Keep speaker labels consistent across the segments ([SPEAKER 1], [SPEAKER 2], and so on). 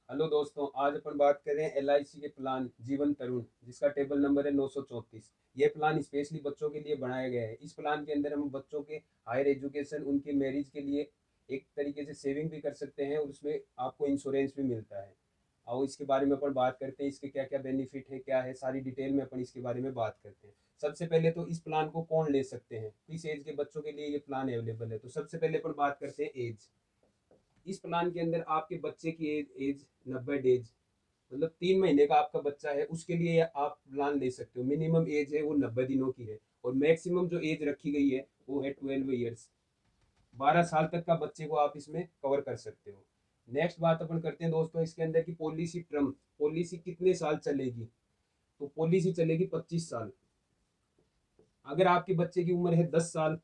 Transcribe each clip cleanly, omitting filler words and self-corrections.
[SPEAKER 1] Hello दोस्तों, आज अपन बात कर रहे हैं एलआईसी के प्लान जीवन तरुण, जिसका टेबल नंबर है 934। ये प्लान स्पेशली बच्चों के लिए बनाया गया है। इस प्लान के अंदर हम बच्चों के हायर एजुकेशन, उनके मैरिज के लिए एक तरीके से सेविंग भी कर सकते हैं और उसमें आपको इंश्योरेंस भी मिलता है। और इसके बारे में अपन बात करते हैं, इसके क्या क्या बेनिफिट है, क्या है, सारी डिटेल में अपन इसके बारे में बात करते हैं। सबसे पहले तो इस प्लान को कौन ले सकते हैं, किस एज के बच्चों के लिए ये प्लान अवेलेबल है। तो सबसे पहले अपन बात करते हैं एज। इस प्लान के अंदर आपके बच्चे की एज 90 डेज, मतलब 3 महीने का आपका बच्चा है, उसके लिए आप प्लान ले सकते हो। मिनिमम एज है वो 90 दिनों की है और मैक्सिमम जो एज रखी गई है वो है 12 ईयर्स। 12 साल तक का बच्चे को आप इसमें कवर कर सकते हो। नेक्स्ट बात अपन करते हैं दोस्तों, इसके अंदर की पॉलिसी टर्म, पॉलिसी कितने साल चलेगी। तो पॉलिसी चलेगी 25 साल। अगर आपके बच्चे की उम्र है 10 साल,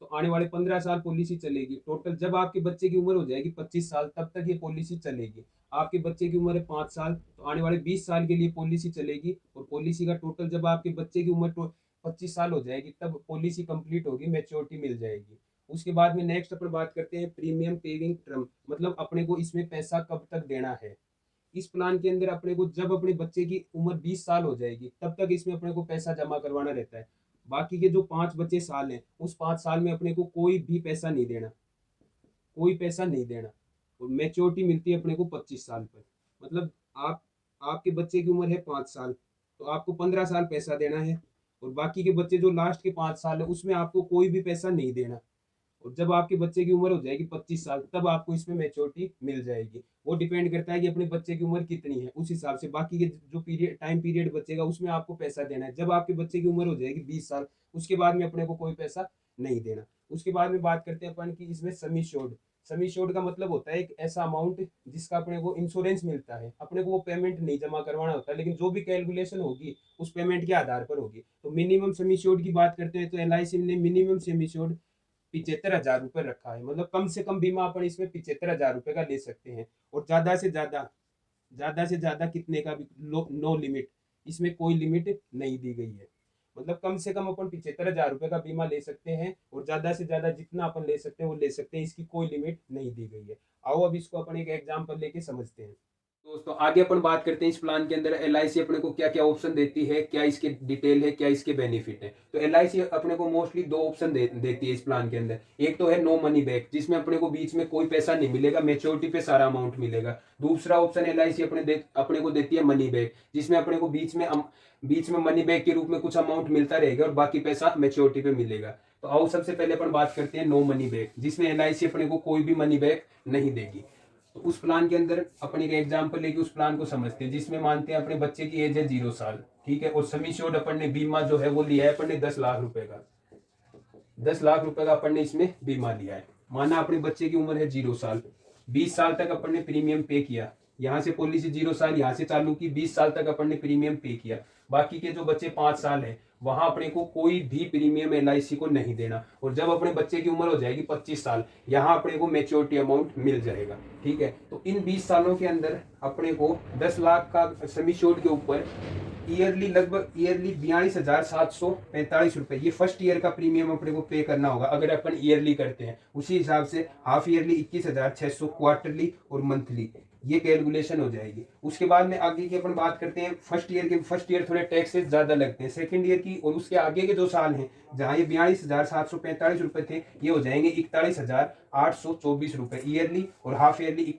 [SPEAKER 1] तो आने वाले 15 साल पॉलिसी चलेगी। टोटल जब आपके बच्चे की उम्र हो जाएगी 25 साल, तब तक ये पॉलिसी चलेगी। आपके बच्चे की उम्र है 5 साल, तो आने वाले 20 साल के लिए पॉलिसी चलेगी। और पॉलिसी का टोटल जब आपके बच्चे की उम्र 25 साल हो जाएगी, तब पॉलिसी कंप्लीट होगी, मेच्योरिटी मिल जाएगी। उसके बाद में नेक्स्ट अपन बात करते हैं प्रीमियम पेविंग टर्म, मतलब अपने को इसमें पैसा कब तक देना है। इस प्लान के अंदर अपने को जब अपने बच्चे की उम्र 20 साल हो जाएगी, तब तक इसमें अपने को पैसा जमा करवाना रहता है। बाकी के जो 5 बचे साल हैं, उस 5 साल में अपने को कोई भी पैसा नहीं देना, कोई पैसा नहीं देना। और मेच्योरिटी मिलती है अपने को 25 साल पर। मतलब आप, आपके बच्चे की उम्र है 5 साल, तो आपको 15 साल पैसा देना है। और बाकी के बच्चे जो लास्ट के 5 साल है, उसमें आपको कोई भी पैसा नहीं देना। और जब आपके बच्चे की उम्र हो जाएगी 25 साल, तब आपको इसमें मेच्योरिटी मिल जाएगी। वो डिपेंड करता है कि अपने बच्चे की उम्र कितनी है, उस हिसाब से बाकी के जो पीरियड, टाइम पीरियड बचेगा, उसमें आपको पैसा देना है। जब आपके बच्चे की उम्र हो जाएगी 20 साल, उसके बाद में अपने को कोई पैसा नहीं देना। उसके बाद में बात करते हैं अपन की इसमें समी श्योर्ड। समी श्योर्ड का मतलब होता है एक ऐसा अमाउंट जिसका अपने को इंश्योरेंस मिलता है। अपने को वो पेमेंट नहीं जमा करवाना होता, लेकिन जो भी कैलकुलेशन होगी उस पेमेंट के आधार पर होगी। तो मिनिमम समी श्योर्ड की बात करते हैं तो एलआईसी ने मिनिमम समी श्योर्ड 75,000 रुपये रखा है। मतलब कम से कम बीमा अपन इसमें 75,000 रुपये का ले सकते हैं। और ज्यादा से ज्यादा, ज्यादा से ज्यादा कितने का भी नो लिमिट, इसमें कोई लिमिट नहीं दी गई है। मतलब कम से कम अपन 75,000 रुपये का बीमा ले सकते हैं और ज्यादा से ज्यादा जितना अपन ले सकते हैं वो ले सकते हैं। इसकी कोई लिमिट नहीं दी गई है। आओ अब इसको अपन एक एग्जाम्पल लेके समझते हैं। दोस्तों आगे अपन बात करते हैं इस प्लान के अंदर एलआईसी अपने को क्या क्या ऑप्शन देती है, क्या इसके डिटेल है, क्या इसके बेनिफिट है। तो एलआईसी अपने को मोस्टली दो ऑप्शन देती है इस प्लान के अंदर। एक तो है नो मनी बैक, जिसमें अपने को बीच में कोई पैसा नहीं मिलेगा, मेच्योरिटी पे सारा अमाउंट मिलेगा। दूसरा ऑप्शन एलआईसी अपने को देती है मनी बैक, जिसमें अपने को बीच में मनी बैक के रूप में कुछ अमाउंट मिलता रहेगा और बाकी पैसा मेच्योरिटी पे मिलेगा। तो आओ सबसे पहले अपन बात करते हैं नो मनी बैक, जिसमें एलआईसी अपने को कोई भी मनी बैक नहीं देगी। तो उस प्लान के अंदर अपन एक एग्जांपल लेके उस प्लान को समझते हैं, जिसमें मानते हैं अपने बच्चे की एज है 0 साल, ठीक है। और सम एश्योर्ड अपन ने बीमा जो है वो लिया है अपन ने 10 लाख रुपए का। 10 लाख रुपए का अपन ने इसमें बीमा लिया है। माना अपने बच्चे की उम्र है 0 साल, 20 साल तक अपन ने प्रीमियम पे किया। यहाँ से पॉलिसी 0 साल यहाँ से चालू की, 20 साल तक अपन ने प्रीमियम पे किया। बाकी के जो बच्चे 5 साल है, वहां अपने को कोई भी प्रीमियम एलआईसी को नहीं देना। और जब अपने बच्चे की उम्र हो जाएगी 25 साल, यहाँ अपने को मेच्योरिटी अमाउंट मिल जाएगा, ठीक है। तो इन 20 सालों के अंदर अपने को 10 लाख का समी श्योर्ड के ऊपर ईयरली, लगभग ईयरली 42,745 रुपए, ये फर्स्ट ईयर का प्रीमियम अपने को पे करना होगा अगर अपन ईयरली करते हैं। उसी हिसाब से हाफ ईयरली 21,600, क्वार्टरली और मंथली, ये कैलकुलेशन हो जाएगी। उसके बाद में आगे की अपन बात करते हैं फर्स्ट ईयर के। फर्स्ट ईयर थोड़े टैक्सेस ज्यादा लगते हैं, सेकंड ईयर की और उसके आगे के जो साल हैं, जहां ये 42,745 रुपए थे, ये हो जाएंगे 41,824 रुपए ईयरली, और हाफ ईयरली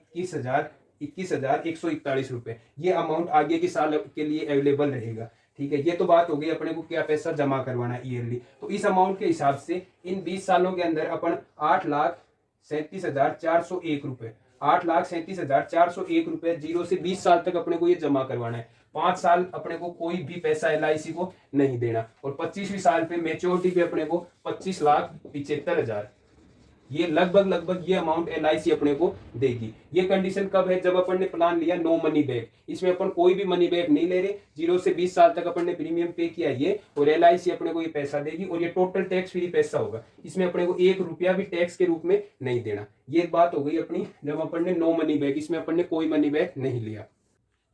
[SPEAKER 1] 21,141 रुपए। ये अमाउंट आगे के साल के लिए अवेलेबल रहेगा, ठीक है। ये तो बात हो गई अपने को क्या पैसा जमा करवाना है ईयरली। तो इस अमाउंट के हिसाब से इन 20 सालों के अंदर अपन 8,37,401 रुपए, 8,37,401 रुपए 0 से 20 साल तक अपने को ये जमा करवाना है। 5 साल अपने को कोई भी पैसा एलआईसी को नहीं देना। और 25वीं साल पे मेच्योरिटी पे अपने को 25,75,000, ये लगभग लगभग ये अमाउंट एलआईसी अपने को देगी। ये कंडीशन कब है, जब अपन ने प्लान लिया नो मनी बैक। इसमें अपन कोई भी मनी बैक नहीं ले रहे, 0 से 20 साल तक अपन ने प्रीमियम पे किया ये, और एलआईसी अपने को ये पैसा देगी। और ये टोटल टैक्स फ्री पैसा होगा, इसमें अपने को 1 रुपया भी टैक्स के रूप में नहीं देना। ये बात हो गई अपनी जब अपन ने नो मनी बैक, इसमें अपन ने कोई मनी बैक नहीं लिया।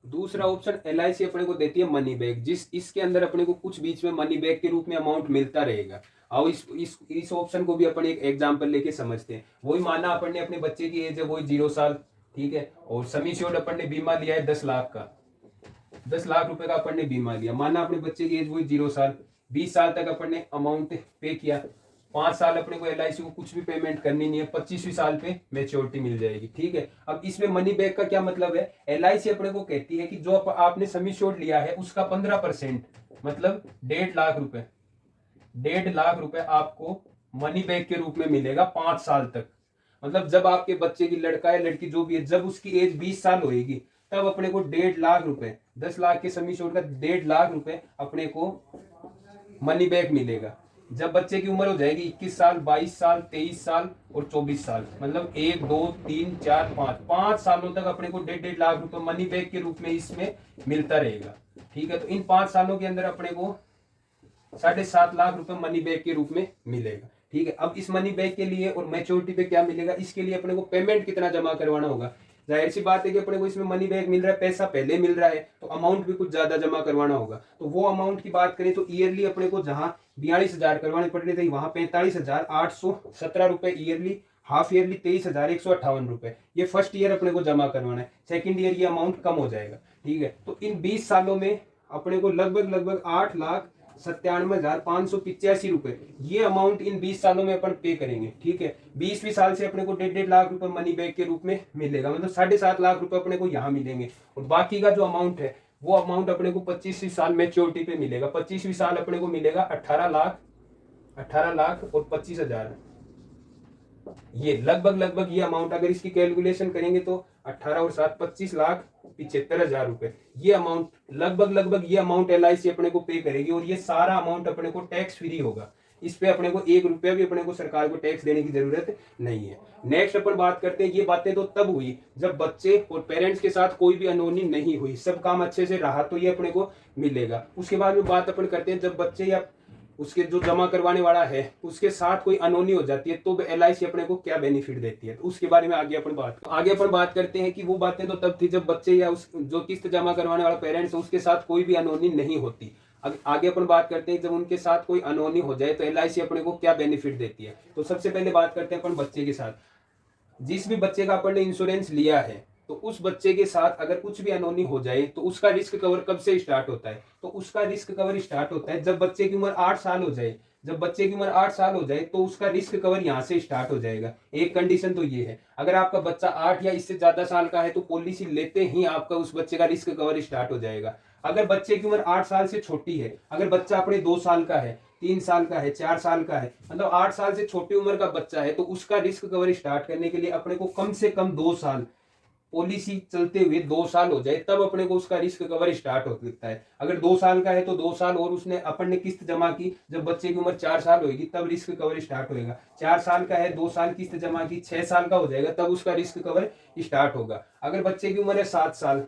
[SPEAKER 1] दूसरा ऑप्शन एलआईसी अपने को देती है मनी बैक, जिस इसके अंदर अपने को कुछ बीच में मनी बैक के रूप में अमाउंट मिलता रहेगा। और इस ऑप्शन को भी अपन एक एग्जांपल लेके समझते हैं। वही माना अपन ने अपने बच्चे की एज है वही 0 साल, ठीक है। और सम इंश्योर्ड अपन ने बीमा लिया है 10 लाख का, 10 लाख रुपए का अपन ने बीमा लिया। माना अपने बच्चे की एज हुई 0 साल, 20 साल तक अपन ने अमाउंट पे किया, 5 साल अपने को LIC को कुछ भी पेमेंट करनी नहीं है, 25वीं साल पे मैच्योरिटी मिल जाएगी। ठीक है। अब इसमें मनी बैक का क्या मतलब है, LIC अपने को कहती है कि जो आपने सम इंश्योर्ड लिया है उसका 15%, मतलब 1.5 लाख रुपए, 1.5 लाख रुपए आपको मनी बैक के रूप में मिलेगा 5 साल तक। मतलब जब आपके बच्चे की, लड़का है लड़की जो भी है, जब उसकी एज 20 साल होएगी तब अपने को 1.5 लाख रुपए, 10 लाख के सम इंश्योर्ड का 1.5 लाख रुपए अपने को मनी बैक मिलेगा। जब बच्चे की उम्र हो जाएगी 21 साल, 22 साल, 23 साल और 24 साल, मतलब 1 2 3 4 5, 5 सालों तक अपने को 1.5 लाख रुपए मनी बैक के रूप में इसमें मिलता रहेगा। ठीक है। तो इन 5 सालों के अंदर अपने को 7.5 लाख रुपए मनी बैक के रूप में मिलेगा। ठीक है। अब इस मनी बैक के लिए और मैच्योरिटी पे क्या मिलेगा, इसके लिए अपने को पेमेंट कितना जमा करवाना होगा। जाहिर सी बात है कि अपने को इसमें मनी बैक मिल रहा है, पैसा पहले मिल रहा है, तो अमाउंट भी कुछ ज्यादा जमा करवाना होगा। तो वो अमाउंट की बात करें तो ईयरली अपने को जहां 42,000 करवाने पड़ रहे थे, वहां 45,817 रुपए ईयरली, हाफ ईयरली 23,158 रुपए, ये फर्स्ट ईयर अपने को जमा करवाना है। सेकंड ईयर ये अमाउंट कम हो जाएगा। ठीक है। तो इन 20 सालों में अपने को लगभग 8,97,585 रुपए, ये अमाउंट इन 20 सालों में अपन पे करेंगे। ठीक है। 20वीं साल से अपने को 1.5 लाख रुपए मनी बैक के रूप में मिलेगा, मतलब 7.5 लाख रुपए अपने को यहाँ मिलेंगे। और बाकी का जो अमाउंट है वो अमाउंट अपने को 25वीं साल मेच्योरिटी पे मिलेगा। 25वीं साल अपने को मिलेगा 18 लाख और 25,000। ये लगभग ये अमाउंट अगर इसकी कैलकुलेशन करेंगे तो 18 और 7 25,75,000 रुपए, ये अमाउंट लगभग ये अमाउंट LIC अपने को पे करेगी। और ये सारा अमाउंट अपने को टैक्स फ्री होगा, इस पे अपने को 1 रुपया भी अपने को सरकार को टैक्स देने की जरूरत नहीं है। नेक्स्ट अपन बात करते हैं, ये बातें तो तब हुई जब बच्चे और पेरेंट्स के साथ कोई भी अनहोनी नहीं हुई, सब काम अच्छे से रहा, तो ये अपने को मिलेगा। उसके बाद में बात अपन करते हैं जब बच्चे या उसके जो जमा करवाने वाला है उसके साथ कोई अनहोनी हो जाती है तो LIC अपने को क्या बेनिफिट देती है, तो उसके बारे में आगे अपन बात करते हैं कि वो बातें तो तब थी जब बच्चे या उस जो किस्त जमा करवाने वाला पेरेंट्स है उसके साथ कोई भी अनहोनी नहीं होती। आगे अपन बात करते हैं जब उनके साथ कोई अनहोनी हो जाए तो LIC अपने को क्या बेनिफिट देती है। तो सबसे पहले बात करते हैं अपन बच्चे के साथ। जिस भी बच्चे का अपन ने इंश्योरेंस लिया है तो उस बच्चे के साथ अगर कुछ भी अनहोनी हो जाए तो उसका रिस्क कवर कब से स्टार्ट होता है, तो उसका रिस्क कवर स्टार्ट होता है जब बच्चे की उम्र 8 साल हो जाए। जब बच्चे की उम्र 8 साल हो जाए तो उसका रिस्क कवर यहाँ से स्टार्ट हो जाएगा। एक कंडीशन तो ये है, अगर आपका बच्चा 8 या इससे ज्यादा साल का है तो पॉलिसी लेते ही आपका उस बच्चे का रिस्क कवर स्टार्ट हो जाएगा। अगर बच्चे की उम्र 8 साल से छोटी है, अगर बच्चा अपने 2 साल का है, 3 साल का है, 4 साल का है, मतलब 8 साल से छोटी उम्र का बच्चा है, तो उसका रिस्क कवर स्टार्ट करने के लिए अपने को कम से कम 2 साल, पॉलिसी चलते हुए 2 साल हो जाए तब अपने को उसका रिस्क कवर स्टार्ट हो सकता है। अगर 2 साल का है तो 2 साल और उसने अपन ने किस्त जमा की, जब बच्चे की उम्र 4 साल होगी तब रिस्क कवर स्टार्ट होगा। 4 साल का है, 2 साल किस्त जमा की, 6 साल का हो जाएगा तब उसका रिस्क कवर स्टार्ट होगा। अगर बच्चे की उम्र है 7 साल,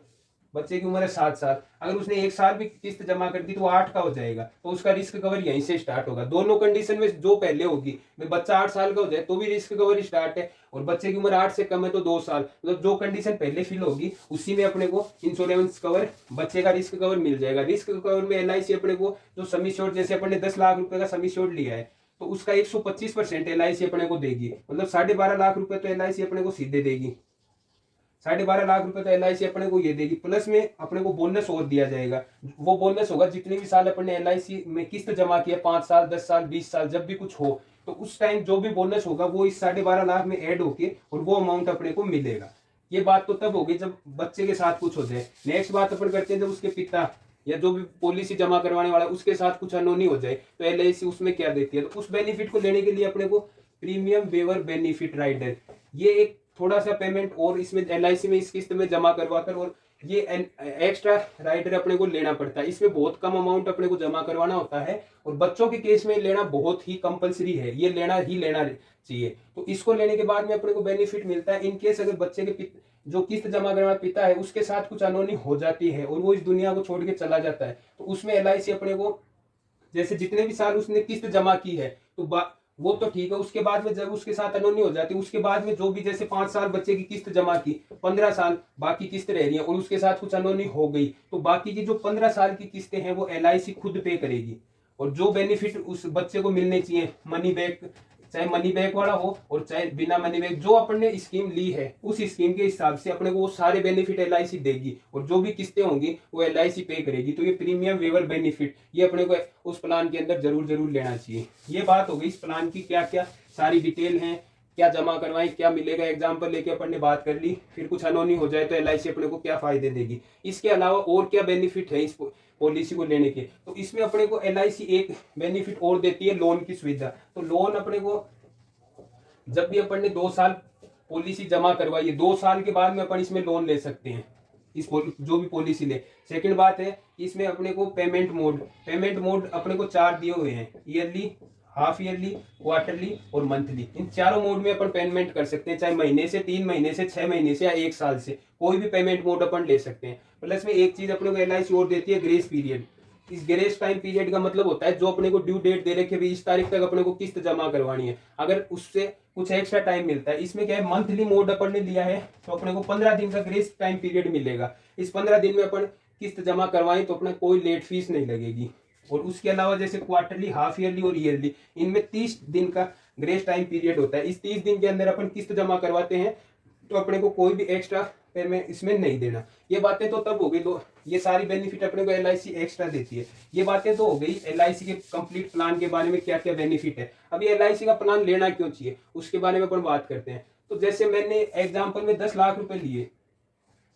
[SPEAKER 1] अगर उसने 1 साल भी किस्त जमा कर दी तो 8 का हो जाएगा, तो उसका रिस्क कवर यहीं से स्टार्ट होगा। दोनों कंडीशन में जो पहले होगी, बच्चा 8 साल का हो जाए तो भी रिस्क कवर स्टार्ट है, और बच्चे की उम्र 8 से कम है तो 2 साल, मतलब जो कंडीशन पहले फिल होगी उसी में अपने को इंश्योरेंस कवर, बच्चे का रिस्क कवर मिल जाएगा। रिस्क कवर में LIC अपने को जो सम इंश्योर्ड, जैसे अपने 10 लाख रुपए का सम इंश्योर्ड लिया है तो उसका 125% LIC अपने को देगी, मतलब 12.5 लाख रुपए तो LIC अपने को सीधे देगी। 12.5 लाख रुपए तो LIC अपने को ये देगी, प्लस में अपने को बोनस और दिया जाएगा। वो बोनस होगा जितने भी साल अपने LIC में किस्त जमा किया, 5 साल, 10 साल, 20 साल, जब भी कुछ हो तो उस टाइम जो भी बोनस होगा वो इस 12.5 लाख में ऐड होके और वो अमाउंट अपने को मिलेगा। ये बात तो तब होगी जब बच्चे के साथ कुछ हो जाए। नेक्स्ट बात अपन करते हैं जब उसके पिता या जो भी पॉलिसी जमा करवाने वाला है उसके साथ कुछ अनहोनी हो जाए तो LIC उसमें क्या देती है, तो उस बेनिफिट को लेने के लिए अपने को प्रीमियम वेवर बेनिफिट राइडर, ये एक थोड़ा सा पेमेंट और इसमें LIC में इस किस्त में जमा करवाकर और ये एक्स्ट्रा राइडर अपने को लेना पड़ता है। इसमें बहुत कम अमाउंट अपने को जमा करवाना होता है और बच्चों के केस में लेना बहुत ही कंपलसरी है, ये लेना चाहिए। तो इसको लेने के बाद में अपने को बेनिफिट मिलता है। इनकेस अगर बच्चे के जो किस्त जमा करने वाला पिता है उसके साथ कुछ अनहोनी हो जाती है और वो इस दुनिया को छोड़ के चला जाता है तो उसमें LIC अपने को, जैसे जितने भी साल उसने किस्त जमा की है तो वो तो ठीक है, उसके बाद में जब उसके साथ अनहोनी हो जाती है उसके बाद में जो भी, जैसे 5 साल बच्चे की किस्त जमा की, 15 साल बाकी किस्त रह रही है और उसके साथ कुछ अनहोनी हो गई तो बाकी की जो 15 साल की किस्तें हैं वो LIC खुद पे करेगी। और जो बेनिफिट उस बच्चे को मिलने चाहिए, मनी बैक चाहे मनी बैक वाला हो और चाहे बिना मनी बैक, जो अपन ने स्कीम ली है उस स्कीम के हिसाब से अपने को वो सारे बेनिफिट LIC देगी और जो भी किस्तें होंगी वो LIC पे करेगी। तो ये प्रीमियम वेवर बेनिफिट ये अपने को उस प्लान के अंदर जरूर जरूर लेना चाहिए। ये बात हो गई इस प्लान की, क्या क्या सारी डिटेल है, क्या जमा करवाएं, क्या मिलेगा, एग्जाम्पल लेके अपन ने बात कर ली। फिर कुछ अनहोनी हो जाए तो LIC अपने को क्या फायदे देगी, इसके अलावा और क्या बेनिफिट है इस पॉलिसी को लेने के। तो इसमें अपने को LIC एक बेनिफिट और देती है, लोन की सुविधा। तो लोन अपने को जब भी अपन ने 2 साल पॉलिसी जमा करवाई है, 2 साल के बाद में अपन इसमें लोन ले सकते हैं, इस जो भी पॉलिसी ले। सेकंड बात है इसमें अपने को पेमेंट मोड अपने को 4 दिए हुए हैं, ईयरली, हाफ ईयरली, क्वार्टरली और मंथली। इन चारों मोड में अपन पेमेंट कर सकते हैं, चाहे महीने से, 3 महीने से, 6 महीने से या 1 साल से, कोई भी पेमेंट मोड अपन ले सकते हैं। प्लस में एक चीज अपने को LIC और देती है, ग्रेस पीरियड। इस ग्रेस टाइम पीरियड का मतलब होता है जो अपने को ड्यू डेट दे रखे भी इस तारीख तक अपने को किस्त जमा करवानी है, अगर उससे कुछ एक्स्ट्रा टाइम मिलता है। इसमें क्या है, मंथली मोड अपन ने लिया है तो अपने को 15 दिन का ग्रेस टाइम पीरियड मिलेगा। इस 15 दिन में अपन किस्त जमा करवाएं तो अपना कोई लेट फीस नहीं लगेगी। और उसके अलावा जैसे क्वार्टरली, हाफ ईयरली और ईयरली, इनमें 30 दिन का ग्रेस टाइम पीरियड होता है। इस 30 दिन के अंदर अपन किस्त जमा करवाते हैं तो अपने को कोई भी एक्स्ट्रा पेमेंट इसमें नहीं देना। ये बातें तो तब हो गई, तो ये सारी बेनिफिट अपने को LIC एक्स्ट्रा देती है। ये बातें तो हो गई LIC के कंप्लीट प्लान के बारे में, क्या क्या बेनिफिट है। अभी LIC का प्लान लेना क्यों चाहिए उसके बारे में अपन बात करते हैं। तो जैसे मैंने एग्जाम्पल में 10 लाख रुपए लिए,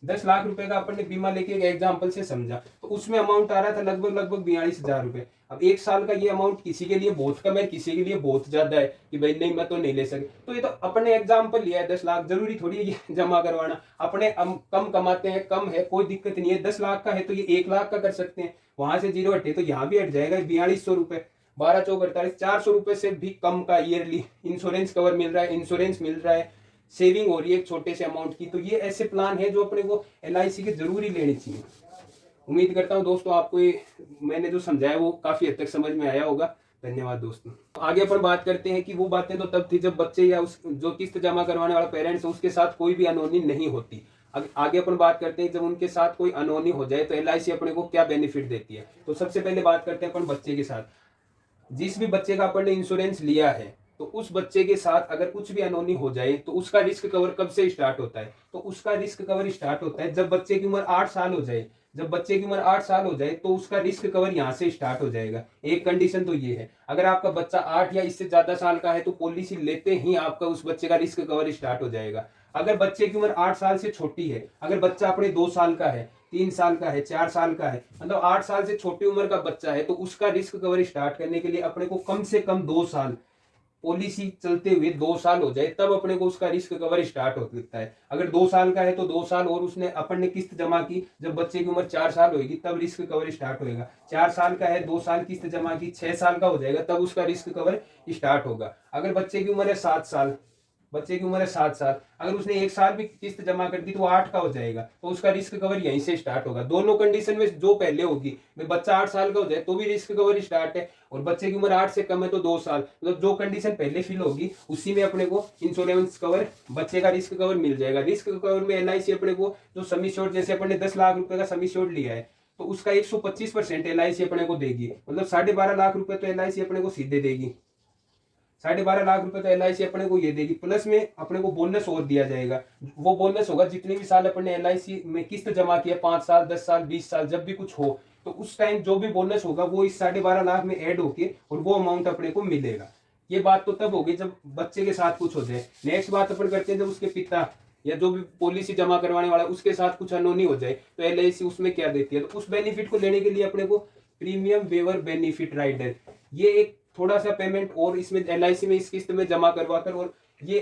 [SPEAKER 1] 10 लाख रुपए का अपन ने बीमा लेके एक एग्जाम्पल से समझा, तो उसमें अमाउंट आ रहा था लगभग 42,000 रुपए। अब 1 साल का ये अमाउंट किसी के लिए बहुत कम है, किसी के लिए बहुत ज्यादा है कि भाई नहीं मैं तो नहीं ले सके। तो ये तो अपने एग्जाम्पल लिया है 10 लाख, जरूरी थोड़ी है ये जमा करवाना। अपने कम कमाते हैं, कम है, कोई दिक्कत नहीं है। 10 लाख का है तो ये 1 लाख का कर सकते हैं, वहां से 0 हटे तो यहाँ भी हट जाएगा। 4200 रुपए, 12 चौक 48, 400 रुपए से भी कम का ईयरली इंश्योरेंस कवर मिल रहा है, इंश्योरेंस मिल रहा है, सेविंग हो रही है एक छोटे से अमाउंट की। तो ये ऐसे प्लान है जो अपने को LIC के जरूरी लेनी चाहिए। उम्मीद करता हूं दोस्तों आपको ये मैंने जो समझाया वो काफी हद तक समझ में आया होगा। धन्यवाद दोस्तों। आगे अपन बात करते हैं कि वो बातें तो तब थी जब बच्चे या उस जो किस्त जमा करवाने वाला पेरेंट्स है उसके साथ कोई भी अनहोनी नहीं होती। आगे अपन बात करते हैं जब उनके साथ कोई अनहोनी हो जाए तो LIC अपने को क्या बेनिफिट देती है। तो सबसे पहले बात करते हैं अपन बच्चे के साथ। जिस भी बच्चे का अपन ने इंश्योरेंस लिया है तो उस बच्चे के साथ अगर कुछ भी अनहोनी हो जाए तो उसका रिस्क कवर कब से स्टार्ट होता है। तो उसका रिस्क कवर स्टार्ट होता है जब बच्चे की उम्र 8 साल हो जाए। जब बच्चे की उम्र 8 साल हो जाए तो उसका रिस्क कवर यहाँ से स्टार्ट हो जाएगा। एक कंडीशन तो ये है, अगर आपका बच्चा 8 या इससे ज्यादा साल का है तो पॉलिसी लेते ही आपका उस बच्चे का रिस्क कवर स्टार्ट हो जाएगा। अगर बच्चे की उम्र 8 साल से छोटी है, अगर बच्चा अपने 2 साल का है, 3 साल का है, 4 साल का है, मतलब 8 साल से छोटी उम्र का बच्चा है, तो उसका रिस्क कवर स्टार्ट करने के लिए अपने को कम से कम 2 साल, पॉलिसी चलते हुए 2 साल हो जाए तब अपने को उसका रिस्क कवर स्टार्ट हो सकता है। अगर 2 साल का है तो 2 साल और उसने अपन ने किस्त जमा की, जब बच्चे की उम्र 4 साल होगी तब रिस्क कवर स्टार्ट होगा। 4 साल का है, 2 साल किस्त जमा की, 6 साल का हो जाएगा तब उसका रिस्क कवर स्टार्ट होगा। अगर बच्चे की उम्र है 7 साल, बच्चे की उम्र है 7 साल, अगर उसने 1 साल भी किस्त जमा कर दी तो 8 का हो जाएगा, तो उसका रिस्क कवर यहीं से स्टार्ट होगा। दोनों कंडीशन में जो पहले होगी, बच्चा 8 साल का हो जाए तो भी रिस्क कवर स्टार्ट है, और बच्चे की उम्र 8 से कम है तो 2 साल, मतलब जो कंडीशन पहले फिल होगी उसी में अपने को इंश्योरेंस कवर, बच्चे का रिस्क कवर मिल जाएगा। रिस्क कवर में LIC अपने को जो सम एश्योर्ड, जैसे अपने 10 लाख रुपए का सम एश्योर्ड लिया है तो उसका 125% LIC अपने को देगी, मतलब 12.5 लाख रुपए तो LIC अपने को सीधे देगी। 12.5 लाख रुपए तो LIC अपने को ये देगी, प्लस में अपने को बोनस और दिया जाएगा। वो बोनस होगा जितने भी साल अपने LIC में किस्त जमा किया, 5 साल, 10 साल, 20 साल, जब भी कुछ हो तो उस टाइम जो भी बोनस होगा वो इस 12.5 लाख में ऐड होके और वो अमाउंट अपने को मिलेगा। ये बात तो तब होगी जब बच्चे के साथ कुछ हो जाए। नेक्स्ट बात अपन करते हैं जब उसके पिता या जो भी पॉलिसी जमा करवाने वाला उसके साथ कुछ अनहोनी हो जाए तो LIC उसमें क्या देती है। तो उस बेनिफिट को लेने के लिए अपने को प्रीमियम वेवर बेनिफिट राइडर, ये एक थोड़ा सा पेमेंट और इसमें LIC में इस किस्त में जमा करवाकर और ये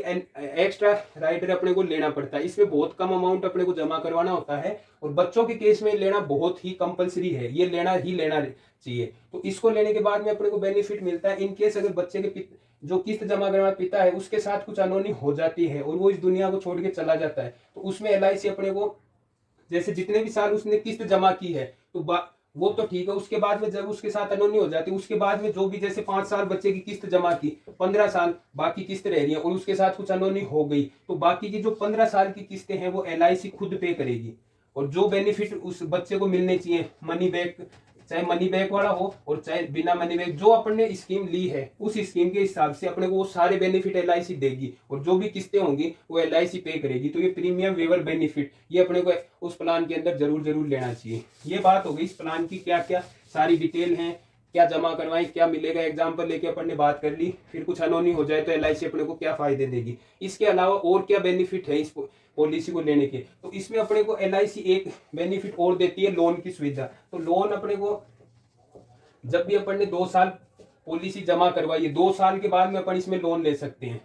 [SPEAKER 1] एक्स्ट्रा राइडर अपने को लेना पड़ता है। इसमें बहुत कम अमाउंट अपने को जमा करवाना होता है और बच्चों के केस में लेना बहुत ही कंपलसरी है, ये लेना ही लेना चाहिए। तो इसको लेने के बाद में अपने को बेनिफिट मिलता है इन केस अगर बच्चे के जो किस्त जमा करने वाला पिता है उसके साथ कुछ अनहोनी हो जाती है और वो इस दुनिया को छोड़ के चला जाता है, तो उसमें LIC अपने को जैसे जितने भी साल उसने किस्त जमा की है तो वो तो ठीक है, उसके बाद में जब उसके साथ अनहोनी हो जाती है उसके बाद में जो भी जैसे 5 साल बच्चे की किस्त जमा की, 15 साल बाकी किस्त रह रही है और उसके साथ कुछ अनहोनी हो गई तो बाकी की जो 15 साल की किस्तें हैं वो LIC खुद पे करेगी। और जो बेनिफिट उस बच्चे को मिलने चाहिए, मनी बैक चाहे मनी बैक वाला हो और चाहे बिना मनी बैक, जो अपन ने स्कीम ली है उस स्कीम के हिसाब से अपने को वो सारे बेनिफिट LIC देगी, और जो भी किस्तें होंगी वो LIC पे करेगी। तो ये प्रीमियम वेवर बेनिफिट ये अपने को उस प्लान के अंदर जरूर जरूर लेना चाहिए। ये बात हो गई इस प्लान की, क्या क्या सारी डिटेल है, क्या जमा करवाएं, क्या मिलेगा, एग्जाम्पल लेके अपन ने बात कर ली। फिर कुछ अनहोनी हो जाए तो LIC अपने को क्या फायदे देगी, इसके अलावा और क्या बेनिफिट है इस पॉलिसी को लेने के। तो इसमें अपने को LIC एक बेनिफिट और देती है, लोन की सुविधा। तो लोन अपने को जब भी अपन ने 2 साल पॉलिसी जमा करवाई है, 2 साल के बाद में अपन इसमें लोन ले सकते हैं,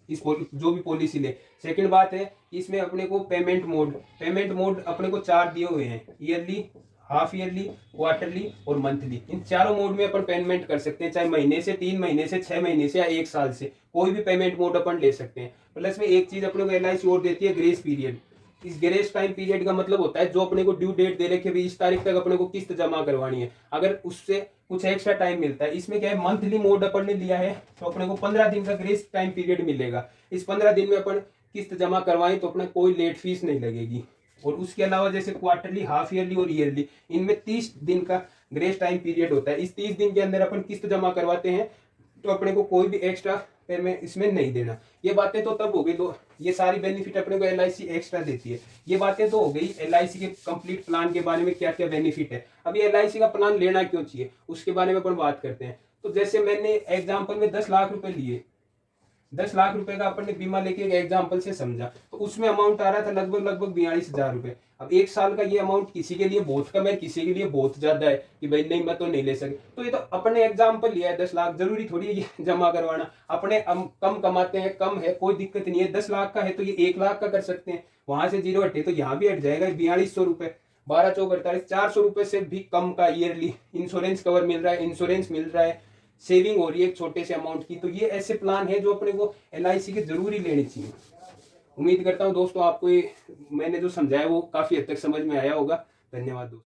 [SPEAKER 1] इस जो भी पॉलिसी ले। सेकंड बात है इसमें अपने को पेमेंट मोड अपने को 4 दिए हुए हैं, ईयरली, हाफ ईयरली, क्वार्टरली और मंथली। इन चारों मोड में अपन पेमेंट कर सकते हैं, चाहे महीने से, 3 महीने से, 6 महीने से या 1 साल से, कोई भी पेमेंट मोड अपन ले सकते हैं। प्लस में एक चीज अपने को LIC और देती है, ग्रेस पीरियड। इस ग्रेस टाइम पीरियड का मतलब होता है जो अपने को ड्यू डेट दे रखे भी इस तारीख तक अपने को किस्त जमा करवानी है, अगर उससे कुछ एक्स्ट्रा टाइम मिलता है। इसमें क्या है, मंथली मोड अपन ने लिया है तो अपने को 15 दिन का ग्रेस टाइम पीरियड मिलेगा। इस 15 दिन में अपन किस्त जमा करवाएं तो अपना कोई लेट फीस नहीं लगेगी। और उसके अलावा जैसे क्वार्टरली, हाफ ईयरली और ईयरली, इनमें 30 दिन का ग्रेस टाइम पीरियड होता है। इस 30 दिन के अंदर अपन किस्त जमा करवाते हैं तो अपने को कोई भी एक्स्ट्रा पेमेंट इसमें नहीं देना। ये बातें तो तब हो गई, तो ये सारी बेनिफिट अपने को LIC एक्स्ट्रा देती है। ये बातें तो हो गई LIC के कंप्लीट प्लान के बारे में, क्या क्या बेनिफिट है। अभी LIC का प्लान लेना क्यों चाहिए उसके बारे में अपन बात करते हैं। तो जैसे मैंने एग्जाम्पल में 10 लाख रुपए लिए, 10 लाख रुपए का अपन ने बीमा लेके एक एग्जाम्पल से समझा, तो उसमें अमाउंट आ रहा था लगभग 42,000 रुपए। अब 1 साल का ये अमाउंट किसी के लिए बहुत कम है, किसी के लिए बहुत ज्यादा है कि भाई नहीं मैं तो नहीं ले सके। तो ये तो अपने एग्जाम्पल लिया है 10 लाख, जरूरी थोड़ी है ये जमा करवाना। अपने कम कमाते हैं, कम है, कोई दिक्कत नहीं है। 10 लाख का है तो ये 1 लाख का कर सकते हैं, वहां से 0 हटे तो यहाँ भी हट जाएगा। 4200 रुपए, 12 चौक 48, 400 रुपए से भी कम का ईयरली इंश्योरेंस कवर मिल रहा है, इंश्योरेंस मिल रहा है, सेविंग हो रही है एक छोटे से अमाउंट की। तो ये ऐसे प्लान है जो अपने को LIC के जरूरी लेने चाहिए। उम्मीद करता हूँ दोस्तों आपको ये मैंने जो समझाया वो काफी हद तक समझ में आया होगा। धन्यवाद दोस्तों।